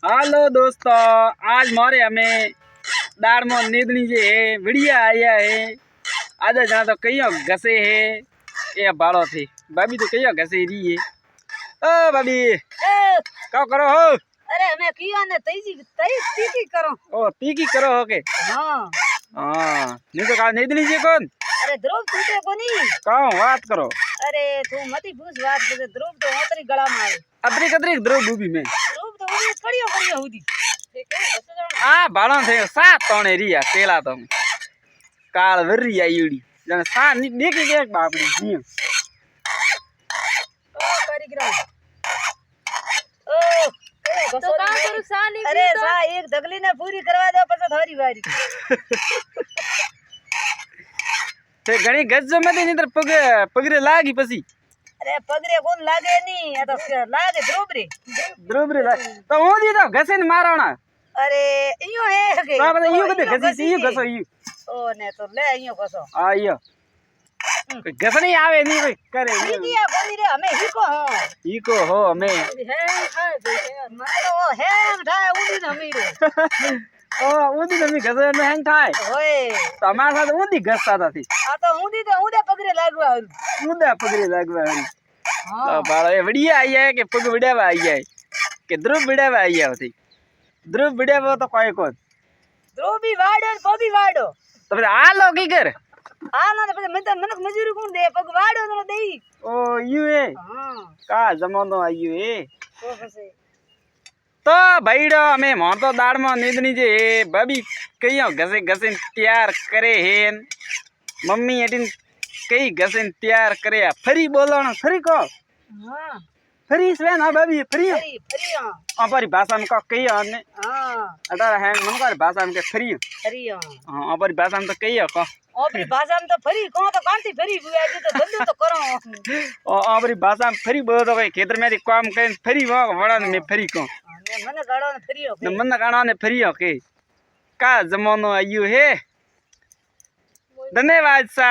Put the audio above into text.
Hello दोस्तों, आज मारे हमें दाड़ में नींदनी जे है बढ़िया आया है। आधा जना तो कईयों घसे है ये बाड़ो थे। भाभी तो कईयों घसे रही है। ओ भाभी क्या करो हो? अरे मैं किया ने तई तीकी करो। ओ तीकी करो हो के? हां हां नहीं तो का नींदनी जे कौन? अरे ध्रुव टूटे कोनी काओ बात करो। अरे तू मती पूछ बात करे। ध्रुव तो ओतरी गला मारे अदरी कदरी ध्रुव डूबी में ध्रुव तो उनी कड़ियो हुदी ठीक है। आ बाड़ो थे सात तोने रिया पेला तो काल वरी आईडी जने सा देखी देख बापड़ी नी ओ करी गिरा ओ तो का करू सा नहीं। अरे सा एक दगली ने पूरी करवा दो પછી થોરી વારી ते घणी गज्जो में नहीं तर पगरे लागी पसी। अरे पगरे कोन लागे नी आ तो लागे द्रोबरे तो ओदी तो घसे न मारोना। अरे इयो है के तो बता इयो कदे घसी इयो घसो इयो ओ ने तो ले इयो घसो आ इयो घसनी आवे नहीं कोई करे ई दिया कोनी रे हमें हीको हो हमें है मारो है ढाए उडी न मीरो ओ उदी तो मी घसे में हैंग थाय ओए तमार साथ उदी घसता था थी आ तो उडी पगरे लागवा उदा पगरे लागवा हां तो बाळा ये बढ़िया आई है के पग बढ़िया आई है के ध्रुव बढ़िया आई है थी। ध्रुव बढ़िया वो तो कोई कोन ध्रुव भी वाडो पगी वाडो तो फिर आ लो की कर आ ना तो मन मनक मजूरी कोण दे पग वाडो तो देई ओ यू है हां का जमानो आयु है तो फसे तो भाईडो हमें मोर तो दाड़ में नींदनी जे भाभी कईयों घसे घसे तैयार करे है। मम्मी एटिन कई घसे तैयार करे फरी बोलो ना फरी को हां फरी स्वेन हां भाभी फरी फरी हां हमारी भाषा में कई ने हां अठार है मन का भाषा में के फरी हां हां हमारी भाषा में तो कई को ओपरी भाषा में तो फरी को तो कांती फरी बुआ जी तो धंधो तो करो ओ हमारी भाषा में फरी बोलो तो कोई खेतर में काम करे फरी वो वड़ा में फरी को मन गाड़ो ने फरी हो मन गाना ने फरी हो के का जमानो आयु है। धन्यवाद सा।